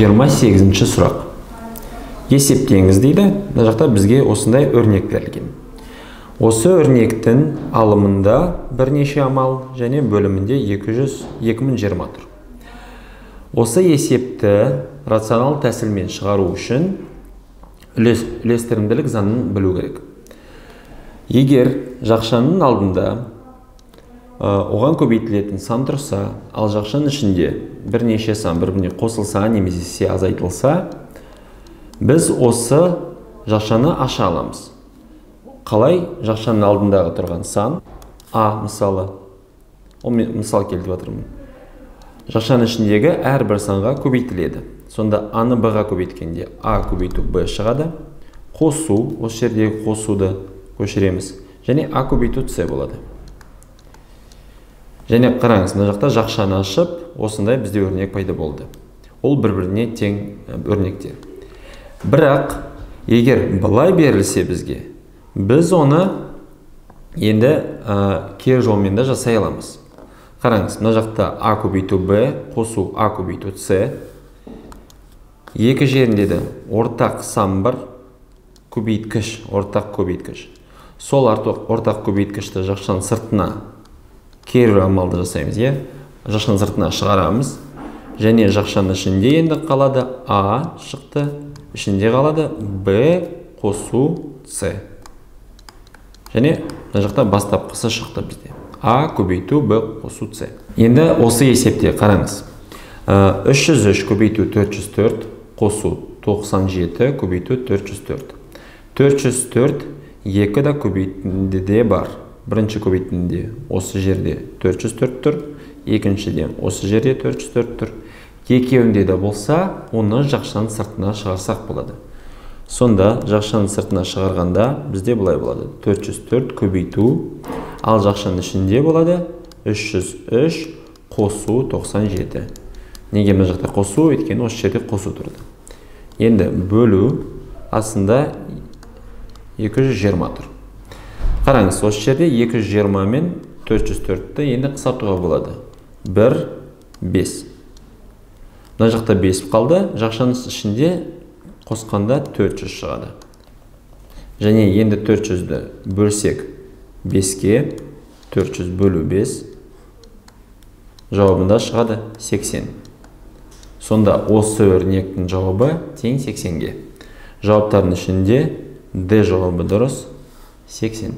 28-ші сұрақ. Есептеңіз дейді. Мына жақта бізге осындай өрнек берілген. Осы өрнектің алымында бірнеше амал және бөлімінде 2020 тұр. Осы есепті рационал тәсілмен шығару үшін үлестірімділік заңын білу керек. Егер жақшаның алдында оған көбейтілетін сан тұрса, ал жақшаның ішінде бірнеше сан бір-біріне қосылса, немесе азайтылса, біз осы жақшаны аша аламыз. Қалай? Жақшаның алдындағы тұрған сан А мысалы, мысал келтіріп жатырмын. Жақшаның ішіндегі әрбір санға көбейтіледі. Сонда А-ны Б-ға көбейткенде А көбейту Б шығады. Қосу, осы жердегі қосуды көшіреміз. Және А көбейту С болады. Және қараңыз, мына жақта жақшаны ашып, осындай бізде өрнек пайда болды. Ол бір-біріне тең өрнектер. Бірақ, егер былай берілсе бізге, біз оны енді кері жолмен де жасай аламыз. Қараңыз, мына жақта А көбейту Б, қосу А көбейту С. Екі жерінде де ортақ сан бар, көбейткіш, ортақ көбейткіш. Сол ортақ көбейткішті жақшаның сыртына кері амалды жасаймыз, жақшаның сыртына шығарамыз. Және жақшаның ішінде енді қалады А шықты, ішінде қалады Б қосу С. Және мына жақта бастапқысы шықты бізде. А көбейту Б қосу С. Енді осы есепте қараңыз. 303 көбейту 404 қосу 97 көбейту 404. 404 екі да көбейтіндіде бар. Бірінші көбейтінде осы жерде 404 тұр, екіншіде осы жерде 404 тұр. Екеуінде де болса, оны жақшаның сыртына шығарсақ болады. Сонда жақшаның сыртына шығарғанда бізде бұлай болады. 404 көбейту, ал жақшаның ішінде болады 303 қосу 97. Неге мына жақта қосу? Өйткені осы жерде қосу тұрды. Енді бөлу астында 220 тұр. Қараңыз, осы жерде 220 мен 404-ті енді қысартуға болады. 1, 5. Мына жақта 5 қалды, жақшаның ішінде қосқанда 400 шығады. Және енді 400-ді бөлсек 5-ке, 400 бөлу 5, жауабында шығады 80. Сонда осы өрнектің жауабы тең 80-ге. Жауаптардың ішінде D жауабы дұрыс 80.